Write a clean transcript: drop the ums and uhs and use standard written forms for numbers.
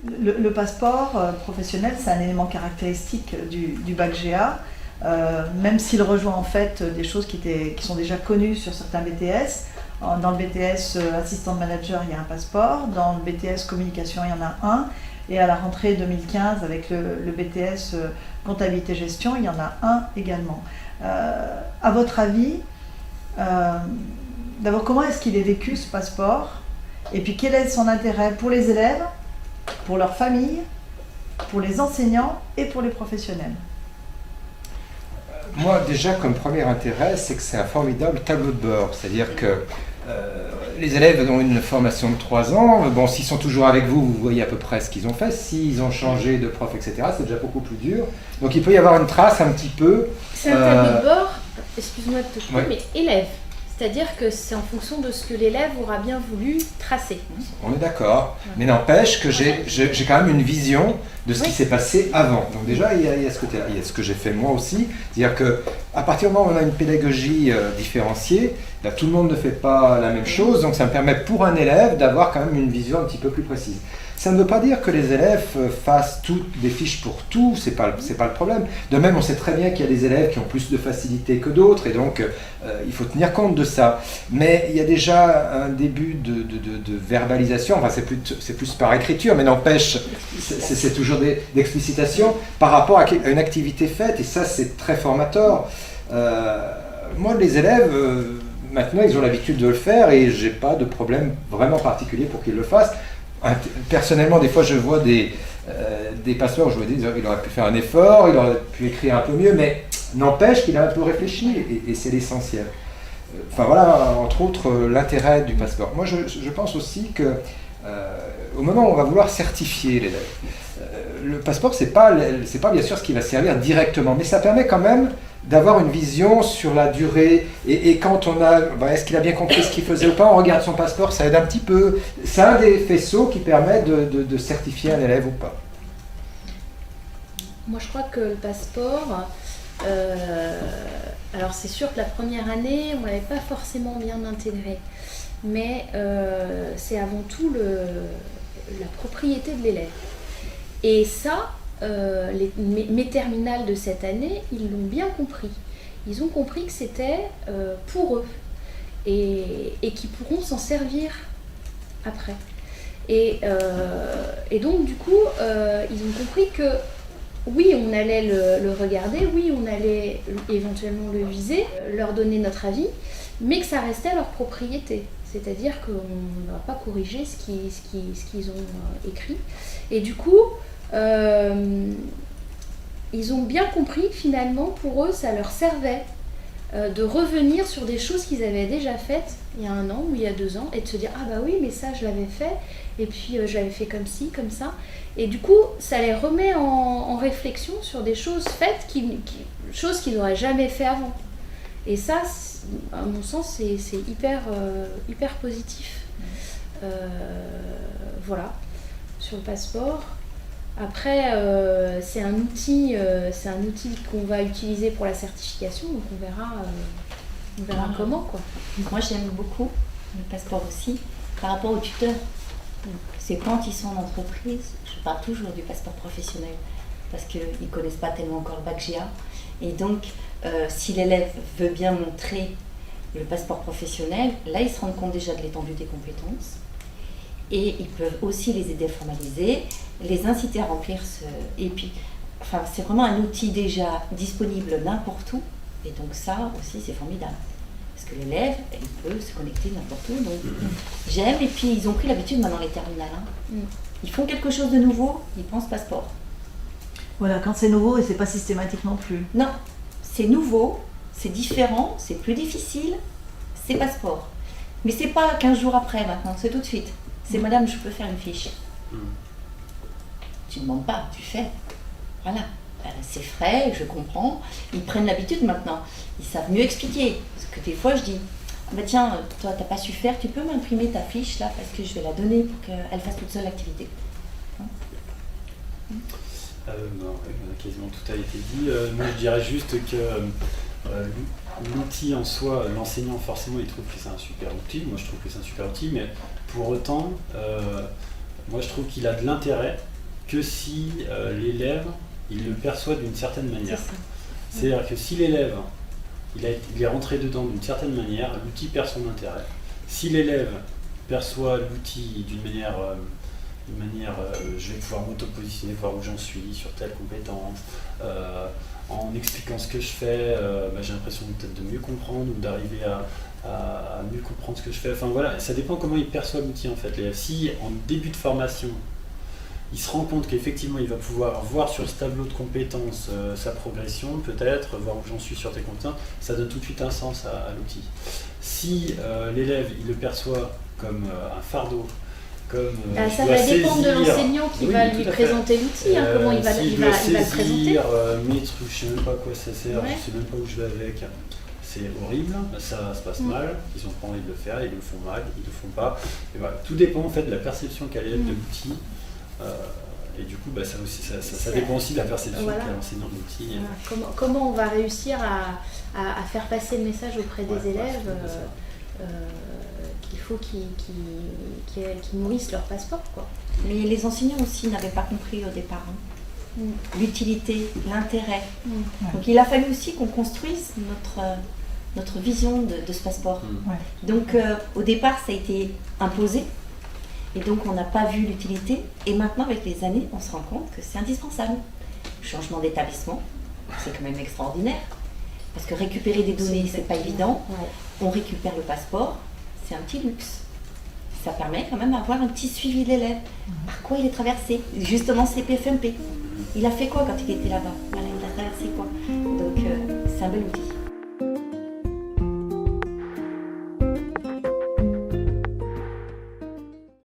Le passeport professionnel, c'est un élément caractéristique du bac GA, même s'il rejoint en fait des choses qui sont déjà connues sur certains BTS. Dans le BTS assistant manager, il y a un passeport. Dans le BTS communication, il y en a un. Et à la rentrée 2015, avec le BTS comptabilité gestion, il y en a un également. À votre avis, d'abord, comment est-ce qu'il est vécu ce passeport? Et puis, quel est son intérêt pour les élèves, pour leurs familles, pour les enseignants et pour les professionnels? Moi, déjà, comme premier intérêt, c'est que c'est un formidable tableau de bord. C'est-à-dire que les élèves ont une formation de 3 ans. Bon, s'ils sont toujours avec vous, vous voyez à peu près ce qu'ils ont fait. S'ils ont changé de prof, etc., c'est déjà beaucoup plus dur. Donc, il peut y avoir une trace un petit peu. C'est un tableau de bord, excuse-moi de te couper, Ouais. mais élève. C'est-à-dire que c'est en fonction de ce que l'élève aura bien voulu tracer. On est d'accord, mais n'empêche que j'ai quand même une vision de ce qui s'est passé avant. Donc déjà, il y a ce côté-là. Il y a ce que j'ai fait moi aussi, c'est-à-dire qu'à partir du moment où on a une pédagogie différenciée, là, tout le monde ne fait pas la même chose, donc ça me permet pour un élève d'avoir quand même une vision un petit peu plus précise. Ça ne veut pas dire que les élèves fassent toutes des fiches pour tout, c'est pas le problème. De même, on sait très bien qu'il y a des élèves qui ont plus de facilité que d'autres, et donc il faut tenir compte de ça. Mais il y a déjà un début de verbalisation, enfin c'est plus par écriture, mais n'empêche, c'est toujours d'explicitation par rapport à une activité faite, et ça c'est très formateur. Moi, les élèves, maintenant, ils ont l'habitude de le faire, et j'ai pas de problème vraiment particulier pour qu'ils le fassent. Personnellement, des fois, je vois des passeports où je me dis qu'il aurait pu faire un effort, il aurait pu écrire un peu mieux, mais n'empêche qu'il a un peu réfléchi, et c'est l'essentiel. Enfin voilà, entre autres, l'intérêt du passeport. Moi, je pense aussi que au moment où on va vouloir certifier l'élève, le passeport, c'est pas bien sûr ce qui va servir directement, mais ça permet quand même d'avoir une vision sur la durée, et quand on a, est-ce qu'il a bien compris ce qu'il faisait ou pas, on regarde son passeport, ça aide un petit peu. C'est un des faisceaux qui permet de certifier un élève ou pas. Moi, je crois que le passeport, alors c'est sûr que la première année, on ne l'avait pas forcément bien intégré, mais c'est avant tout la propriété de l'élève. Et ça, mes terminales de cette année, ils l'ont bien compris. Ils ont compris que c'était pour eux et qu'ils pourront s'en servir après. Et donc du coup, ils ont compris que oui, on allait le regarder, oui, on allait éventuellement le viser, leur donner notre avis, mais que ça restait leur propriété. C'est-à-dire qu'on ne va pas corriger ce qu'ils ont écrit. Et du coup, ils ont bien compris que finalement, pour eux, ça leur servait de revenir sur des choses qu'ils avaient déjà faites il y a 1 an ou il y a 2 ans, et de se dire « Ah bah oui, mais ça, je l'avais fait, et puis je l'avais fait comme ci, comme ça. » Et du coup, ça les remet en réflexion sur des choses faites, choses qu'ils n'auraient jamais fait avant. Et ça, à mon sens, c'est hyper positif. Voilà, sur le passeport. Après, c'est un outil qu'on va utiliser pour la certification, donc on verra comment, quoi. Moi, j'aime beaucoup le passeport aussi par rapport aux tuteurs. C'est quand ils sont en entreprise, je parle toujours du passeport professionnel parce qu'ils ne connaissent pas tellement encore le bac GA. Et donc, si l'élève veut bien montrer le passeport professionnel, là, ils se rendent compte déjà de l'étendue des compétences. Et ils peuvent aussi les aider à formaliser, les inciter à remplir ce... Et puis, enfin, c'est vraiment un outil déjà disponible n'importe où. Et donc ça aussi, c'est formidable. Parce que l'élève, il peut se connecter n'importe où. Donc j'aime. Et puis, ils ont pris l'habitude maintenant, les terminales. Ils font quelque chose de nouveau, ils pensent passeport. Voilà, quand c'est nouveau et c'est pas systématique non plus. Non, c'est nouveau, c'est différent, c'est plus difficile, c'est passeport. Mais c'est pas 15 jours après maintenant, c'est tout de suite. C'est madame, je peux faire une fiche. Tu ne demandes pas, tu fais. Voilà. C'est frais, je comprends. Ils prennent l'habitude maintenant. Ils savent mieux expliquer. Parce que des fois, je dis bah tiens, toi, t'as pas su faire, tu peux m'imprimer ta fiche là, parce que je vais la donner pour qu'elle fasse toute seule l'activité. Non, quasiment tout a été dit. Moi, je dirais juste que l'outil en soi, l'enseignant, forcément, il trouve que c'est un super outil. Moi, je trouve que c'est un super outil, mais pour autant, moi je trouve qu'il a de l'intérêt que si l'élève il le perçoit d'une certaine manière. C'est-à-dire que si l'élève il est rentré dedans d'une certaine manière, l'outil perd son intérêt. Si l'élève perçoit l'outil d'une manière, je vais pouvoir m'auto-positionner, voir où j'en suis sur telle compétence, en expliquant ce que je fais, j'ai l'impression peut-être de mieux comprendre ou d'arriver à mieux comprendre ce que je fais. Enfin voilà, ça dépend comment il perçoit l'outil en fait. Si en début de formation, il se rend compte qu'effectivement il va pouvoir voir sur ce tableau de compétences sa progression, peut-être, voir où j'en suis sur tes compétences, ça donne tout de suite un sens à l'outil. Si l'élève il le perçoit comme un fardeau, comme ça va dépendre de l'enseignant qui va lui présenter l'outil, comment il va le présenter. Mes trucs, je ne sais même pas à quoi ça sert, je ne sais même pas où je vais avec. C'est horrible, ça se passe mal, ils n'ont pas envie de le faire, ils le font mal, ils ne le font pas. Et voilà. Tout dépend en fait de la perception qu'a l'élève de l'outil. Et du coup, ça dépend aussi de la perception qu'a l'enseignant de l'outil. Comment on va réussir à faire passer le message auprès des élèves qu'il faut qu'ils nourrissent leur passeport, quoi. Mais les enseignants aussi n'avaient pas compris au départ l'utilité, l'intérêt. Donc il a fallu aussi qu'on construise notre vision de ce passeport. Donc au départ, ça a été imposé. Et donc on n'a pas vu l'utilité. Et maintenant, avec les années, on se rend compte que c'est indispensable. Le changement d'établissement, c'est quand même extraordinaire. Parce que récupérer des données, c'est pas évident. On récupère le passeport, c'est un petit luxe. Ça permet quand même d'avoir un petit suivi de l'élève. Par quoi il est traversé? Justement, c'est PFMP. Il a fait quoi quand il était là-bas? Voilà, il a traversé quoi? Donc c'est un bel outil.